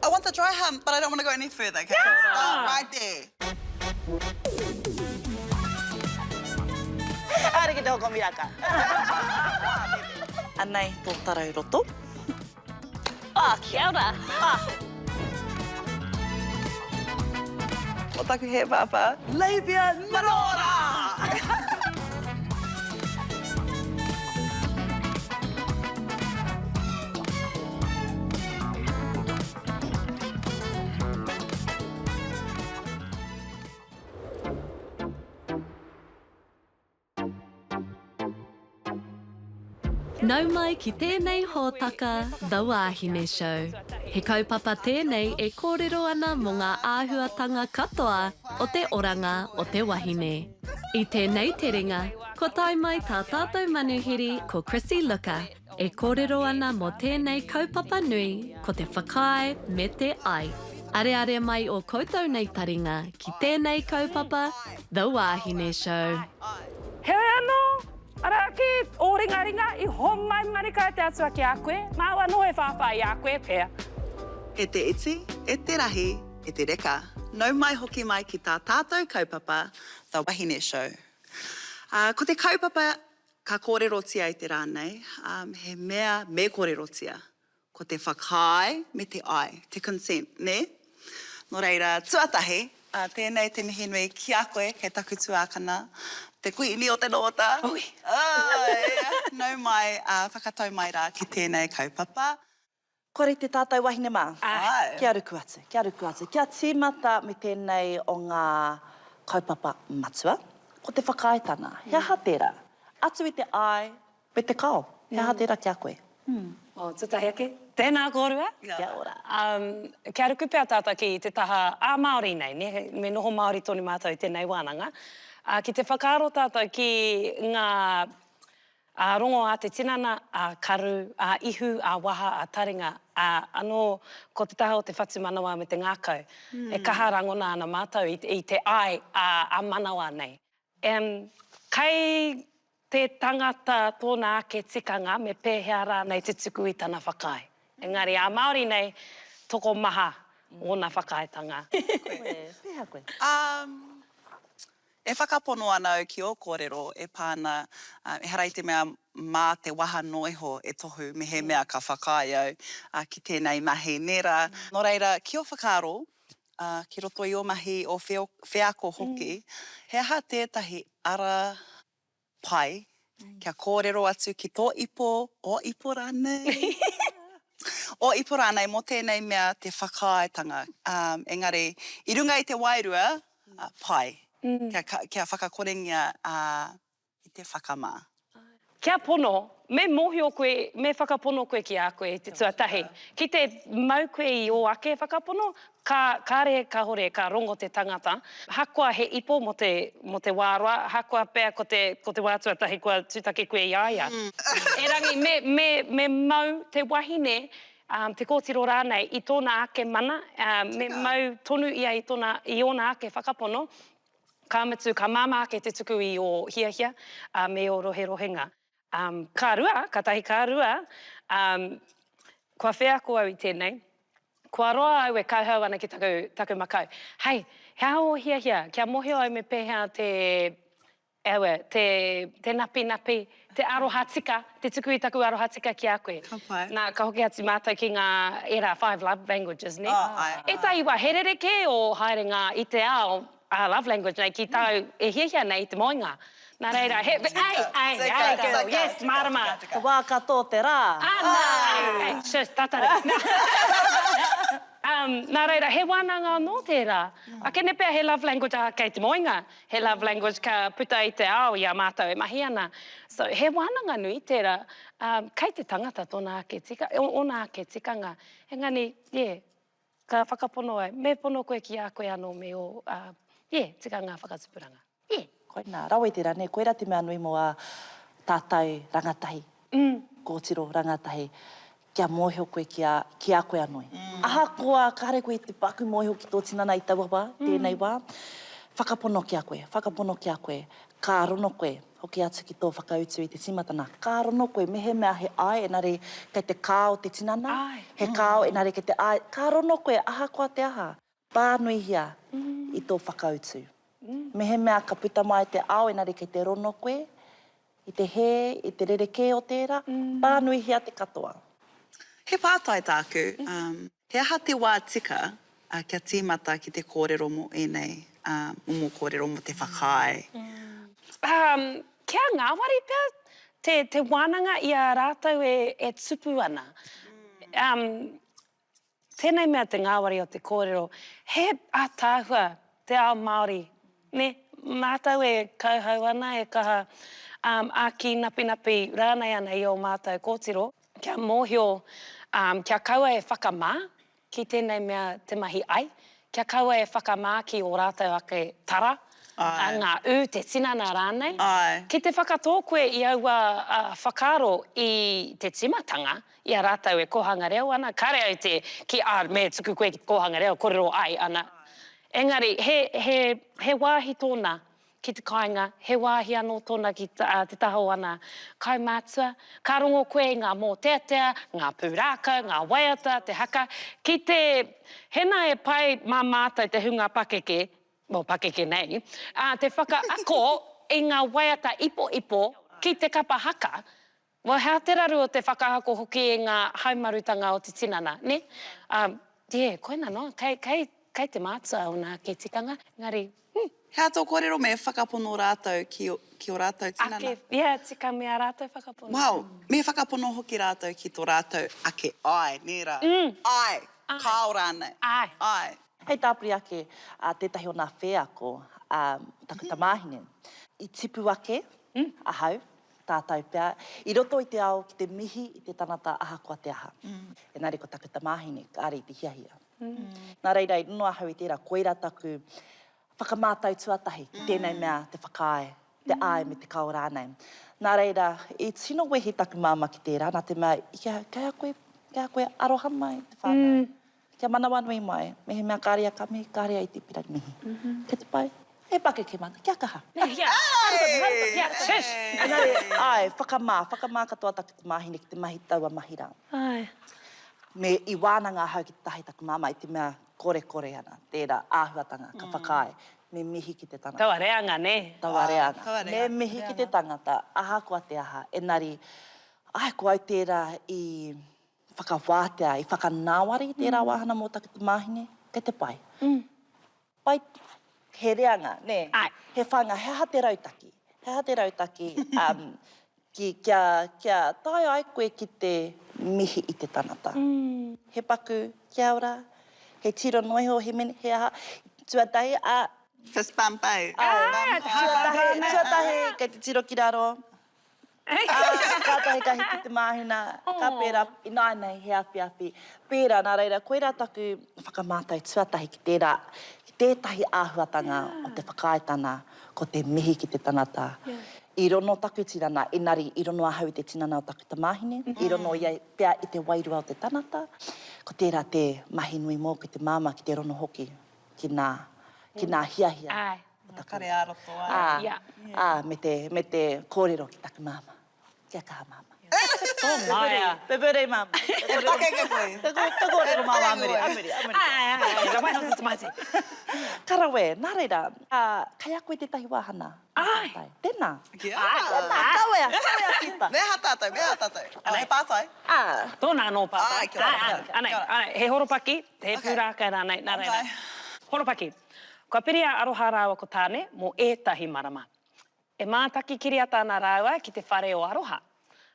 I want the dry hump, but I don't want to go any further. Okay, start right there. Ara ki te hoko miraka. Anei, tō tarau roto. Kia ora. O taku he papa. Labia Marora! Nau mai ki tēnei hōtaka, The Wāhine Show. He kaupapa tēnei e kōrero ana mō ngā āhuatanga katoa o te oranga o te wahine. I tēnei te ringa, ko tai mai tā tātou manuhiri ko Chrissy Luka, e kōrero ana mō tēnei kaupapa nui ko te whakae me te ai. Are mai o koutou nei taringa ki tēnei kaupapa, The Wāhine Show. He anō! Ara ke ōringa I homai marika te atua ki a koe. Māua no e whawhai a koe pēr. E te iti, e te rahi, e te reka. Nau mai hoki mai ki tā tātou kaupapa, The Wāhine Show. Ko te kaupapa ka kōrerotia I te rānei, he mea me kōrerotia. Ko te whakae me te ai, te consent, ne? Nō reira, tuatahi, tēnei te mihi nui ki a koe, he taku tuākana, te kuini o te nota. Ui. Nau mai, whakatau mai rā ki tēnei kaupapa. Kore te tātou wahine mā. Ai. Kia ruku atu, kia ruku atu. Kia tīmata me tēnei o ngā kaupapa matua. Ko te whakaetana, he aha tērā. Atu I te ai, me te kao. He aha tērā ki a koe. O, tutahi ake. Tēnā kōrua. Kia ora. Kia ruku pēr tātou ki te taha Māori nei, ne? Me noho Māori tonu mātou I tēnei wānanga. Ki te whakaaro tātou ki ngā rongo a te tinana, a karu, a ihu, a waha, a taringa, anō ko te taha o te whatu manawa me te ngākau. E kaha rangona ana mātou I te ai a manawa nei. Kai te tangata tōna ake tikanga me pēhea rā nei te tuku I tana whakae. Engari, a Māori nei, toko maha o nā whakaetanga. Pēhea koe. E whakapono ana au ki o kōrero, e pāna, e harai te mea mā te waha noiho e tohu me he mea ka whakae au ki tēnei mahi nera. Nō reira, ki o whakaaro, ki roto I o mahi o whiako hoki, he aha tētahi ara pai, kia kōrero atu ki tō ipo, o ipo rānei. O ipo rānei, mō tēnei mea te whakaetanga. Engari, I runga I te wairua, pai. Kia whakakorengia I te whakamā. Kia pono, me mohio koe, me whakapono koe ki a koe te tuatahi. Ki te mau koe I o ake whakapono, ka re, ka hore, ka rongo te tangata. Hakoa he ipo mo te wāroa, hakoa pēr ko te wā tuatahi kua tūtake koe I aia. E rangi, me mau te wahine, te kōtiro rānei I tōna ake mana, me mau tonu ia I ona ake whakapono, ka mitu, ka māma ake te tuku I o hiahia, me o rohe-rohenga. Ka rua, ka tahi ka rua, kua wheako au I tēnei, kua roa au e kauhau ana ki taku makau. Hei, hea o hiahia, kia mohio au me pēhea te napi, te aroha tika, te tuku I taku aroha tika ki a koe. Ka pai. Nā, ka hoki atu mātou ki ngā era 5 love languages, ne? Ai. E tai iwa herereke o haere ngā I te ao, love language nei, ki tau e hiahia nei I te moinga. Nā reira, girl, yes, marama. Te wā katoa te rā. Nā, shush, tatare. Nā reira, he wānanga anō tērā. A kene pēr he love language a kei te moinga. He love language ka puta I te ao I a mātou e mahi ana. So, he wānanga nui tērā. Kei te tangata tōna ake tika, ona ake tikanga. Engani, ka whakapono ai. Me pono koe ki a koe anō me o, tika ngā whakatupuranga. Koina, rawe tērā, ne, koera te mea nui mo a tātou rangatahi. Kōtiro rangatahi. Kia mōhio koe ki a koe anoi. Aha koa, kāre koe te paku mōhio ki tō tinana I tauapa, tēnei wā. Whakapono ki a koe, Ka rono koe, hoki atu ki tō whakautu I te timatana. Ka rono koe, mehe mea he ai, engari kei te kā o te tinana. Ai. He kā o, engari kei te ai. Ka rono koe, aha koa te aha. Pānui hia I tō whakautu. Mehe mea ka puta mai te ao, engari kei te rono koe, I te he, I te rereke o tērā, pānui hia te katoa. He pātai tāku, he aha te wā tika kia tīmata ki te kōrero mo enei, mo kōrero mo te whakae. Kia ngāwari pia, te wānanga I a rātou e tupu ana. Tēnei mea te ngāwari o te kōrero, he ātāhua te ao Māori, ne? Mātou e kauhau ana, e kaha aki napi rānei ana I o mātou kōtiro. Kia mōhio, kia kaua e whakamā ki tēnei mea te mahi ai. Kia kaua e whakamā ki o rātou ake tara. Ai. Ngā te tinana rānei. Ai. Ki te whakatō koe I aua whakaro I te timatanga, I a rātou e kohanga reo ana. Kare au te ki me tuku koe ki kohanga reo, kōrero ai ana. Engari, he wāhi tōna ki te kāinga, he wāhi anō tōna ki te taho ana kaumātua. Ka rongo koe I ngā mōteatea, ngā pūrākau, ngā waiata, te haka. Ki te hena e pai mā mātou te hunga pakeke, pakeke nei, te whakaako I ngā waiata ipo ki te kapa haka, hea te raru o te whakahako hoki I ngā haumarutanga o te tinana, ne? Koina no, kei te mātua o nā ke tikanga, ngari, Hea tō kōrero me whakapono rātou ki o rātou tinana. tika mea rātou whakapono. Wow, me whakapono hoki rātou ki tō rātou ake ai, nera. Ai, kāo rānei. Ai. Hei tāpuri ake tētahi o nā whēako, takata māhine. I tipu ake, ahau, tātou pia. I roto I te ao ki te mihi I te tanata aha koa te aha. Engari ko takata māhine, kāre I te hiahia. Nā reira I noa hau I tērā, koira taku whakamātau tuatahi ki tēnei mea te whakae, te ai me te kao rānei. Nā reira, I tino wehi taku māma ki tērā, nā te mea, kei a koe aroha mai te whānau. Kia manawa nui mai, mehe mea kāria ka mihi, kāria I te pira mihi. Ke te pai, he pake ke mana, kia kaha. Engari, ai, whakamā katoa taku te mahine ki te mahi taua mahira. Ai. Me I wānanga hau ki te tahi taku māma I te mea kore ana, tērā āhuatanga, ka whakae, me mihi ki te tangata. Taua reanga, ne? Taua reanga. taua Me reanga. mihi ki te tangata, aha koa te aha, engari, ai ko au tērā I whakawātea, I whakanāwari tērā wāhana mō taku te mahine, ke te pai. Pai, he reanga, ne? Ai. He whanga, he ha te rautaki, kia tai ai koe ki te mihi I te tanata. He paku, kia ora, he tiro noiho, he mene, he aha, tuatahi, Fist bump, eh? tuatahi, kei te tiro ki raro. Kātahi kahi ki te māhina, ka pērā, I nāi nei, he api. Pērā, nā reira, koe rā taku whakamātau tuatahi ki tērā, ki tētahi āhuatanga o te whakaetana, ko te mihi ki te tanata. I rono taku tirana, engari, I rono ahau I te tinana o taku te māhine, I rono ia pia I te wairua o te tanata, ko tērā te mahi nui mō ki te māma ki te rono hoki, ki nā hiahia. Ai. Kare āroto, ai. Ia. Me te kōrero ki taku māma. Kia kaha māma. Tō maia. Peperei māma. Pake koe. Te kōrero māma amiri. Rawai no te maite. Karawe, nā reira, kai a koe te tahi wāhana. Ai. Tēnā. Kia. Kawea kita. Meha tātou. He pātai. Tōna anō pātai. Ai, kia ora. Anei, he horopaki, he pūrākai rānei, nā reira. Horopaki. Kua piria aroha rāua ko tāne mō ētahi marama. E mātaki kiria tāna rāua ki te whare o aroha.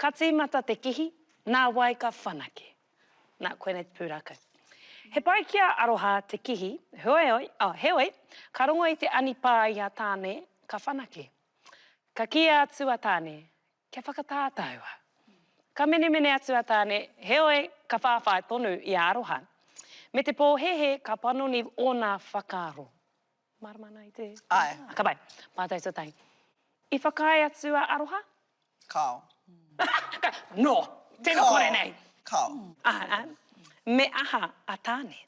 Ka tīmata te kihi, nā wai ka whanake. Nā koe nei te pūrākau. He pai kia aroha te kihi, heoi, ka rongo I te anipā I a tāne ka whanake. Ka kia atua tāne, kia whakatātaua. Ka mene atua tāne, heoi ka whāwhai tonu I a aroha. Me te pōhehe ka panoni o nā whakaro. Maramana I te... Ai. Ka pai, pātai so tahi. I whakae atua aroha? Kao. No, tēnā kore nei. Kao. Me aha a tāne.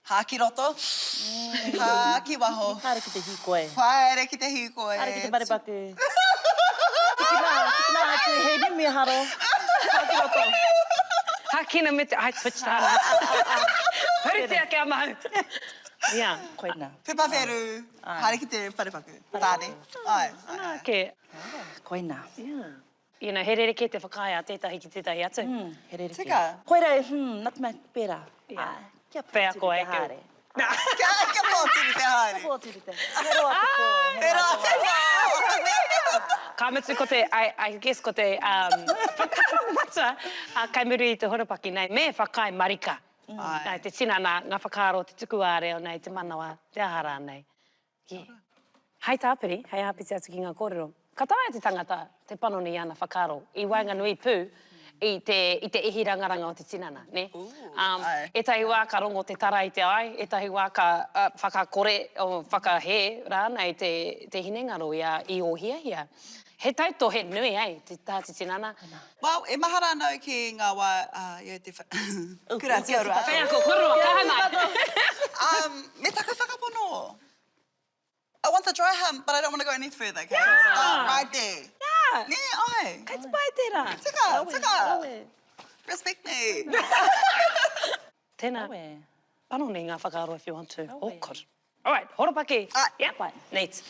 Hāki roto. Hāki waho. Haere ki te hikoe. Whaere ki te hikoe. Haere ki te parepaku. Tikina atu, hei nimi haro. Hāki roto. Hakina me te... I switched on. Huritia kia mahu. Yeah. Koina. Pepa wheru. Haere ki te parepaku. Tāne. Ai. Ke, Koina. yeah. You know, he rere ke te whakaia tētahi ki tētahi atu. He rere ki. Tika. Koira e, natu mea pera. Yeah. Kia Pea pōtiri koe te ke. haere. Kia pōtiri te haere. Pōtiri te. Hero atu ko. He rā te wā. Ka mutu ko te, I guess ko te whakamata kai muri i te horapaki nei, me whakai marika. Ai. Nei, te tinana, ngā whakaro, te tukuāreo nei, te manawa, te ahara nei. Yeah. Hei tāpiri, hei hapiti atu ki ngā kōrero. Ka taia te tangata, te panoni ana whakaro, i Wainganui Pū, i te ihi rangaranga o te tinana, ne? ai. Etahi wā ka rongo te tara i te ai, etahi wā ka whakakore o whakahe rāna i te hinengaro i o hia. He taito he nui, te tāti tinana. Well, e mahara nau ki ngā wā, i te kura te ora. Whea ko kurua, kahana. Me taka whakapono. I want the dry hump, but I don't want to go any further, okay? Start right there. Yeah. Ne, ai. Kai te pai tērā. Tika. Respect me. Tēnā, Awe. panoni ngā whakaro if you want to. Awe. Okor. All right, horopaki. Yeah, neat.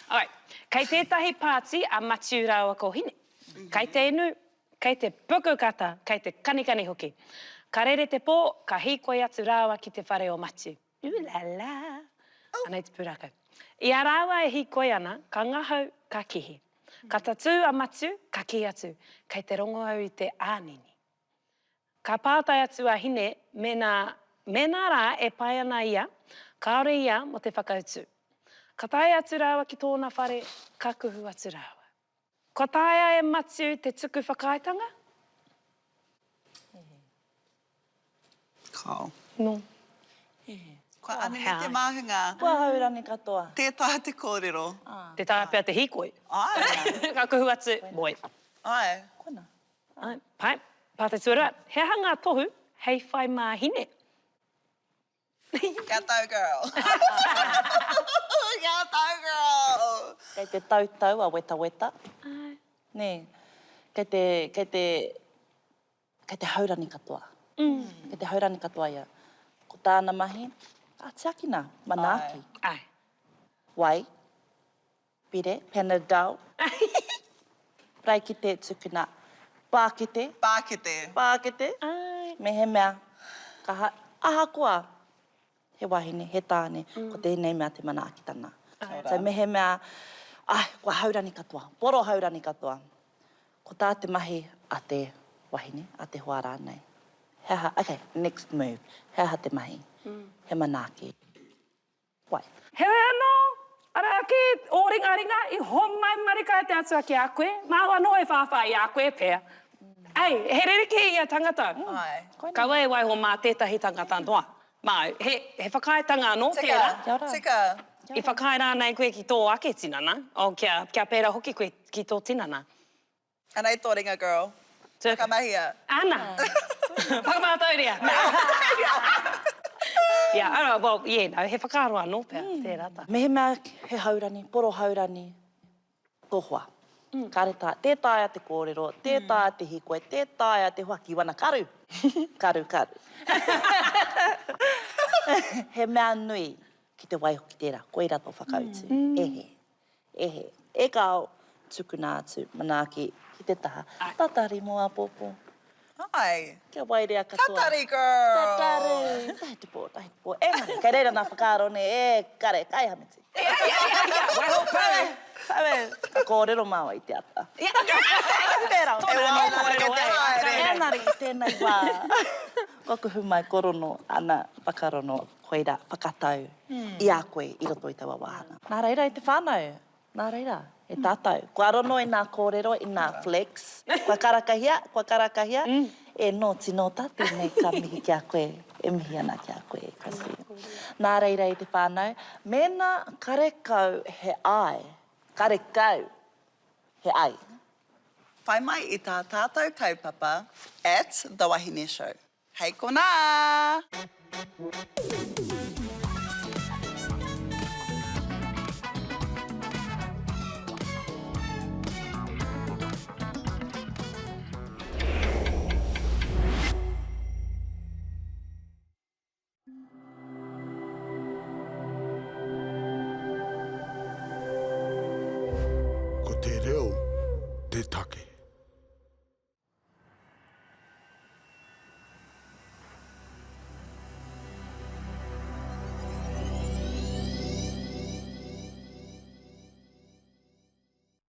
All right, kei tētahi pāti a matiu rāua ko hine. Kei te inu, kei te pukukata, kei te kanikani hoki. Ka rere te pō, ka hīkoi atu rāua ki te whare o matiu. Ulala. Anei te pūrākau. I a rāua e hīkoi ana, ka ngahau, ka kihi. Ka tatu a matiu, ka ki atu. Kei te rongo au i te ānini. Ka pātai atu a hine, mena rā e pai ana ia, kaore ia mo te whakautu. Ka tae atu rāua ki tōna whare, ka kuhu atu rāua. Ka tae e matiu te tuku whakaitanga? Kau. No. Kua ane me te māhunga. Kua haurani katoa. Tētaha te kōrero. Te tae pia te hīkoi. Ai. Ka kuhu atu, moi. Ai. Koina. Ai, pai, pātai tuara. He hanga tohu, hei whai mā hine. Kia tau, girl. Kia tau, girl. Kei te tautau a weta. Ai. Ne, kei te haurani katoa. Kei te haurani katoa ia. Ko tāna mahi, a te akina, manaaki. Ai. Wai, pire, Panadol. Rai ki te tukuna, pākete, Pākete. Ai. me he mea, aha koa, he wahine, he tāne, ko tēnei mea te manaaki tana. So me he mea, kua haurani katoa, poro haurani katoa. Ko tā te mahi a te wahine, a te hoa rānei. Okay, next move. He aha te mahi. He manaaki. Wai. Hewe anō, ara ke o ringa, i homai marika te atua ki a koe, māua no e whawha i a koe pēr. Ei, he rerike i a tangata. Ai. Ka wai wai ho mā tētahi tangata noa. Mā, he whakaetanga anō tērā. Tika. I whakae rānei koe ki tō ake tinana, o kia pēra hoki koe ki tō tinana. Anei tō ringa, girl. Whakamahia. Ana. Whakamātauria. Yeah, ara, well, yeah, no, he whakaaro anō pēr, tērā ta. Me he mea he haurani, poro haurani, tohua. Kareta, tētāia te kōrero, tētāia te hikoe, tētāia te huakiwana, karu. Karu. He mea nui ki te waihoki tērā, koe rato whakautu. Ehe. E kao tukuna atu, manaaki, ki te taha. Tatari moa popo. Ai. Kia wairea katoa. Tatari, girl. Tatari. Tahi te pō. Engari, kei reira nā whakaaro ne, kare, kai hamiti. Wai ho pare. Hawe, ka kōrero māua i te ata. Pērā, E wā kōrero te haere. Engari, tēnei wā. Kokuhu mai korono ana whakarono koeira whakatau i a koe i roto i taua wāhana. Nā reira i te whānau. Nā reira, e tātou. Kua rono i nā kōrero, i nā flex. Kua karakahia, e no tino tā tēnei ka mihi ki a koe, e mihi ana ki a koe. Kasi. Nā reira i te whānau, mena karekau he ai. Karekau he ai. Whai mai i tā tātou kaupapa at The Wahine Show. Hei kona! te take.